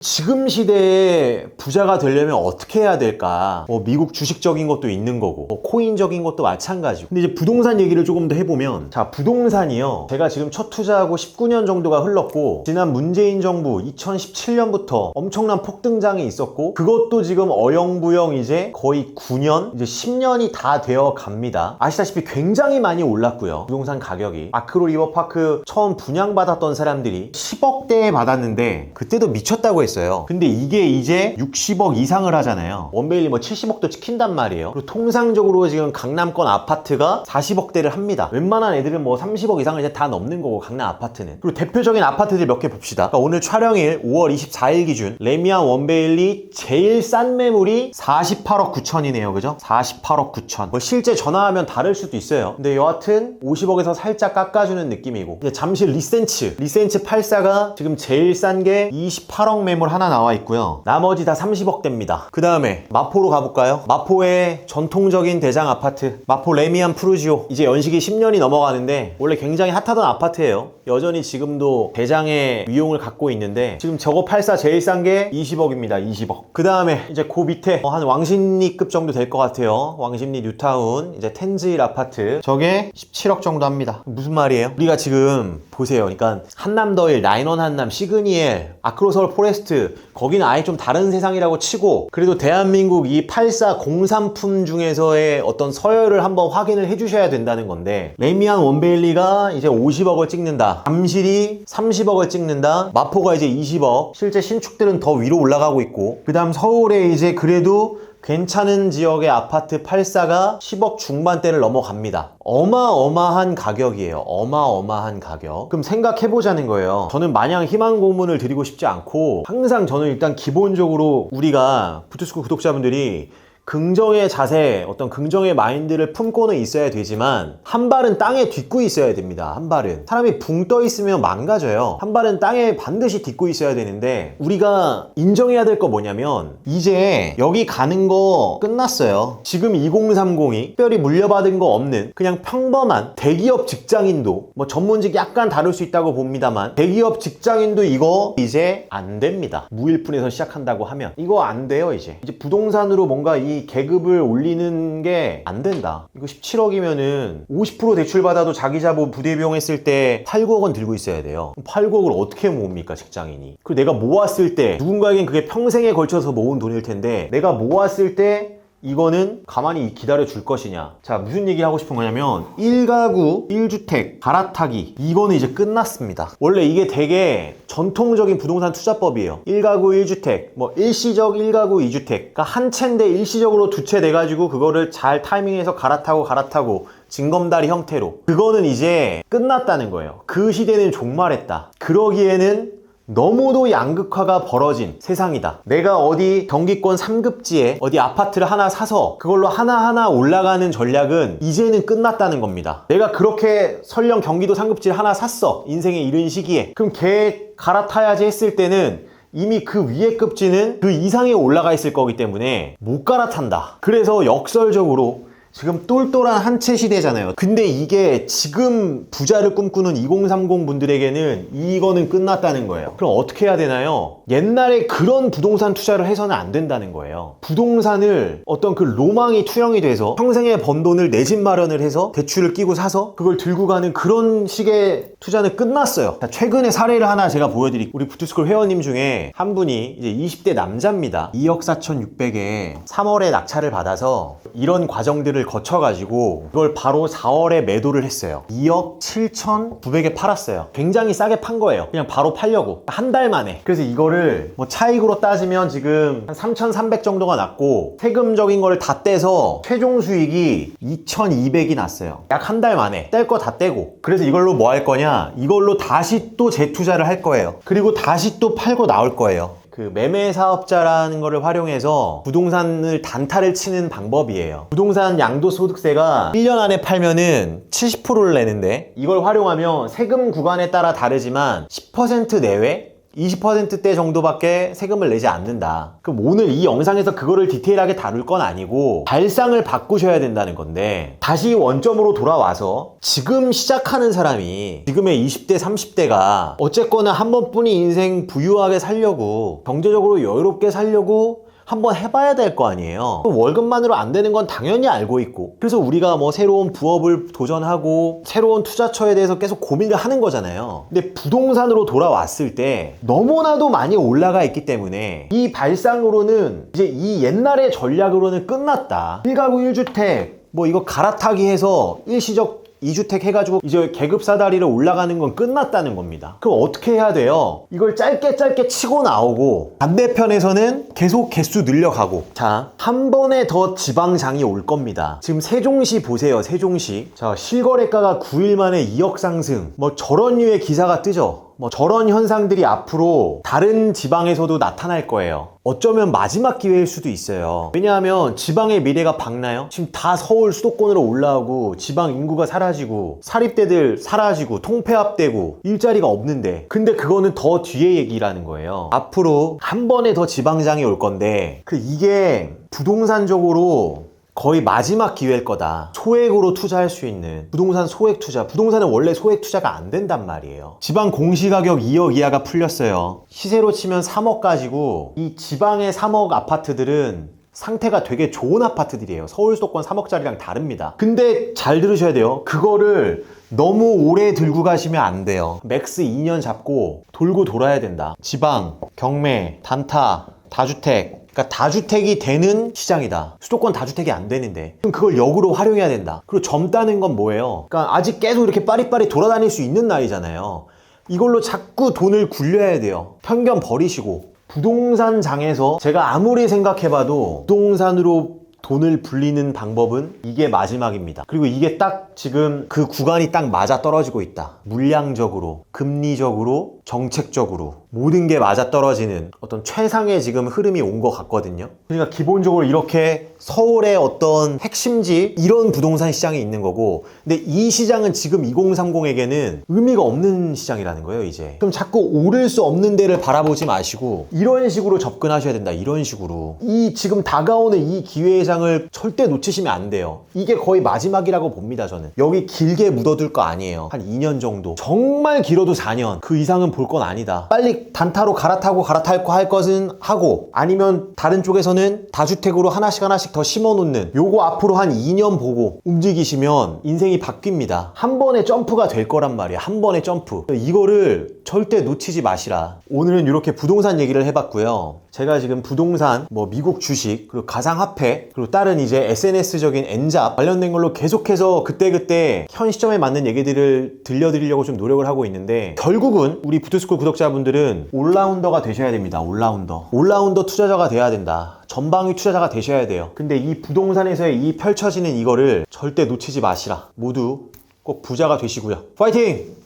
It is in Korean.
지금 시대에 부자가 되려면 어떻게 해야 될까? 미국 주식적인 것도 있는 거고, 코인적인 것도 마찬가지고. 근데 이제 부동산 얘기를 조금 더 해보면, 자, 부동산이요. 제가 지금 첫 투자하고 19년 정도가 흘렀고, 지난 문재인 정부 2017년부터 엄청난 폭등장이 있었고, 그것도 지금 어영부영 이제 거의 9년, 이제 10년이 다 되어 갑니다. 아시다시피 굉장히 많이 올랐고요. 부동산 가격이. 아크로 리버파크 처음 분양받았던 사람들이 10억대에 받았는데, 그때도 미쳤다고 했어요. 근데 이게 이제 60억 이상을 하잖아요. 원베일리 70억도 찍힌단 말이에요. 그리고 통상적으로 지금 강남권 아파트가 40억대를 합니다. 웬만한 애들은 30억 이상을 이제 다 넘는 거고, 강남 아파트는. 그리고 대표적인 아파트들 몇 개 봅시다. 그러니까 오늘 촬영일 5월 24일 기준 레미안 원베일리 제일 싼 매물이 48억 9천이네요. 그죠? 48억 9천. 실제 전화하면 다를 수도 있어요. 근데 여하튼 50억에서 살짝 깎아주는 느낌이고, 이제 잠실 리센츠 84가 지금 제일 싼 게 28억 매물 하나 나와 있고요. 나머지 다 30억대입니다. 그 다음에 마포로 가볼까요? 마포의 전통적인 대장 아파트 마포 레미안 푸르지오, 이제 연식이 10년이 넘어가는데 원래 굉장히 핫하던 아파트예요. 여전히 지금도 대장의 위용을 갖고 있는데, 지금 저거 84 제일 싼 게 20억입니다. 20억. 그 다음에 이제 그 밑에 한 왕십리급 정도 될 것 같아요. 왕십리 뉴타운 이제 텐즈힐 아파트, 저게 17억 정도 합니다. 무슨 말이에요? 우리가 지금 보세요. 그러니까 한남더일, 라인원 한남, 시그니엘, 아크로서울 포레스트, 거기는 아예 좀 다른 세상이라고 치고, 그래도 대한민국 이 84 공산품 중에서의 어떤 서열을 한번 확인을 해주셔야 된다는 건데, 레미안 원베일리가 이제 50억을 찍는다, 잠실이 30억을 찍는다, 마포가 이제 20억, 실제 신축들은 더 위로 올라가고 있고, 그 다음 서울에 이제 그래도 괜찮은 지역의 아파트 84가 10억 중반대를 넘어갑니다. 어마어마한 가격이에요. 어마어마한 가격. 그럼 생각해보자는 거예요. 저는 마냥 희망 고문을 드리고 싶지 않고, 항상 저는 일단 기본적으로 우리가 부투스쿨 구독자분들이 긍정의 자세, 어떤 긍정의 마인드를 품고는 있어야 되지만, 한 발은 땅에 딛고 있어야 됩니다. 한 발은. 사람이 붕 떠 있으면 망가져요. 한 발은 땅에 반드시 딛고 있어야 되는데, 우리가 인정해야 될 거 뭐냐면, 이제 여기 가는 거 끝났어요. 지금 2030이 특별히 물려받은 거 없는 그냥 평범한 대기업 직장인도, 전문직 약간 다를 수 있다고 봅니다만, 대기업 직장인도 이거 이제 안 됩니다. 무일푼에서 시작한다고 하면 이거 안 돼요. 이제 부동산으로 뭔가 이 계급을 올리는 게 안 된다. 이거 17억이면은 50% 대출 받아도 자기 자본 부대 비용 했을 때 8, 9억 원 들고 있어야 돼요. 8, 9억을 어떻게 모읍니까, 직장인이? 그리고 내가 모았을 때, 누군가에겐 그게 평생에 걸쳐서 모은 돈일 텐데, 내가 모았을 때 이거는 가만히 기다려 줄 것이냐. 자, 무슨 얘기 하고 싶은 거냐면, 1가구 1주택 갈아타기, 이거는 이제 끝났습니다. 원래 이게 되게 전통적인 부동산 투자법이에요. 1가구 1주택, 일시적 1가구 2주택, 그러니까 한 채인데 일시적으로 두 채 내가지고 그거를 잘 타이밍해서 갈아타고 징검다리 형태로, 그거는 이제 끝났다는 거예요. 그 시대는 종말했다. 그러기에는 너무도 양극화가 벌어진 세상이다. 내가 어디 경기권 3급지에 어디 아파트를 하나 사서 그걸로 하나하나 올라가는 전략은 이제는 끝났다는 겁니다. 내가 그렇게 설령 경기도 3급지를 하나 샀어, 인생의 이른 시기에. 그럼 걔 갈아타야지 했을 때는 이미 그 위에 급지는 그 이상에 올라가 있을 거기 때문에 못 갈아탄다. 그래서 역설적으로 지금 똘똘한 한 채 시대잖아요. 근데 이게 지금 부자를 꿈꾸는 2030 분들에게는 이거는 끝났다는 거예요. 그럼 어떻게 해야 되나요? 옛날에 그런 부동산 투자를 해서는 안 된다는 거예요. 부동산을 어떤 그 로망이 투영이 돼서 평생에 번 돈을 내 집 마련을 해서 대출을 끼고 사서 그걸 들고 가는 그런 식의 투자는 끝났어요. 자, 최근에 사례를 하나 제가 보여드릴게요. 우리 부투스쿨 회원님 중에 한 분이 이제 20대 남자입니다. 2억 4,600에 3월에 낙찰을 받아서 이런 과정들을 거쳐가지고 이걸 바로 4월에 매도를 했어요. 2억 7,900에 팔았어요. 굉장히 싸게 판 거예요. 그냥 바로 팔려고. 한 달 만에. 그래서 이거를 차익으로 따지면 지금 한 3,300 정도가 났고, 세금적인 거를 다 떼서 최종 수익이 2,200이 났어요. 약 한 달 만에. 뗄 거 다 떼고. 그래서 이걸로 뭐 할 거냐? 이걸로 다시 또 재투자를 할 거예요. 그리고 다시 또 팔고 나올 거예요. 그 매매 사업자라는 거를 활용해서 부동산을 단타를 치는 방법이에요. 부동산 양도소득세가 1년 안에 팔면은 70%를 내는데, 이걸 활용하면 세금 구간에 따라 다르지만 10% 내외? 20%대 정도밖에 세금을 내지 않는다. 그럼 오늘 이 영상에서 그거를 디테일하게 다룰 건 아니고 발상을 바꾸셔야 된다는 건데, 다시 원점으로 돌아와서 지금 시작하는 사람이, 지금의 20대 30대가 어쨌거나 한 번뿐인 인생 부유하게 살려고, 경제적으로 여유롭게 살려고 한번 해봐야 될 거 아니에요. 월급만으로 안 되는 건 당연히 알고 있고, 그래서 우리가 뭐 새로운 부업을 도전하고 새로운 투자처에 대해서 계속 고민을 하는 거잖아요. 근데 부동산으로 돌아왔을 때 너무나도 많이 올라가 있기 때문에 이 발상으로는 이제 이 옛날의 전략으로는 끝났다. 1가구 1주택 뭐 이거 갈아타기 해서 일시적 2주택 해가지고 이제 계급 사다리를 올라가는 건 끝났다는 겁니다. 그럼 어떻게 해야 돼요? 이걸 짧게 치고 나오고, 반대편에서는 계속 개수 늘려가고. 자, 한 번에 더 지방장이 올 겁니다. 지금 세종시 보세요. 세종시. 자, 실거래가가 9일 만에 2억 상승. 뭐 저런 류의 기사가 뜨죠. 뭐 저런 현상들이 앞으로 다른 지방에서도 나타날 거예요. 어쩌면 마지막 기회일 수도 있어요. 왜냐하면 지방의 미래가 밝나요? 지금 다 서울 수도권으로 올라오고 지방 인구가 사라지고 사립대들 사라지고 통폐합되고 일자리가 없는데, 근데 그거는 더 뒤에 얘기라는 거예요. 앞으로 한 번에 더 지방장이 올 건데, 이게 부동산적으로 거의 마지막 기회일 거다. 소액으로 투자할 수 있는 부동산 소액 투자. 부동산은 원래 소액 투자가 안 된단 말이에요. 지방 공시가격 2억 이하가 풀렸어요. 시세로 치면 3억 가지고, 이 지방의 3억 아파트들은 상태가 되게 좋은 아파트들이에요. 서울 수도권 3억짜리랑 다릅니다. 근데 잘 들으셔야 돼요. 그거를 너무 오래 들고 가시면 안 돼요. 맥스 2년 잡고 돌고 돌아야 된다. 지방, 경매, 단타, 다주택, 그러니까 다주택이 되는 시장이다. 수도권 다주택이 안 되는데, 그럼 그걸 역으로 활용해야 된다. 그리고 젊다는 건 뭐예요? 그러니까 아직 계속 이렇게 빠리빠리 돌아다닐 수 있는 나이잖아요. 이걸로 자꾸 돈을 굴려야 돼요. 편견 버리시고. 부동산장에서 제가 아무리 생각해봐도 부동산으로 돈을 불리는 방법은 이게 마지막입니다. 그리고 이게 딱 지금 그 구간이 딱 맞아 떨어지고 있다. 물량적으로, 금리적으로, 정책적으로 모든 게 맞아 떨어지는 어떤 최상의 지금 흐름이 온 것 같거든요. 그러니까 기본적으로 이렇게 서울의 어떤 핵심지, 이런 부동산 시장이 있는 거고, 근데 이 시장은 지금 2030에게는 의미가 없는 시장이라는 거예요. 이제 그럼 자꾸 오를 수 없는 데를 바라보지 마시고 이런 식으로 접근하셔야 된다. 이런 식으로 이 지금 다가오는 이 기회의 장을 절대 놓치시면 안 돼요. 이게 거의 마지막이라고 봅니다. 저는 여기 길게 묻어둘 거 아니에요. 한 2년 정도, 정말 길어도 4년, 그 이상은 볼 건 아니다. 빨리 단타로 갈아타고 할 것은 하고, 아니면 다른 쪽에서는 다주택으로 하나씩 더 심어놓는, 요거 앞으로 한 2년 보고 움직이시면 인생이 바뀝니다. 한 번에 점프가 될 거란 말이야. 한 번에 점프. 이거를 절대 놓치지 마시라. 오늘은 이렇게 부동산 얘기를 해봤고요. 제가 지금 부동산, 뭐 미국 주식, 그리고 가상화폐, 그리고 다른 이제 SNS적인 N잡 관련된 걸로 계속해서 그때그때 현 시점에 맞는 얘기들을 들려드리려고 좀 노력을 하고 있는데, 결국은 우리 부투스쿨 구독자분들은 올라운더가 되셔야 됩니다. 올라운더 투자자가 돼야 된다. 전방위 투자자가 되셔야 돼요. 근데 이 부동산에서의 이 펼쳐지는 이거를 절대 놓치지 마시라. 모두 꼭 부자가 되시고요. 파이팅!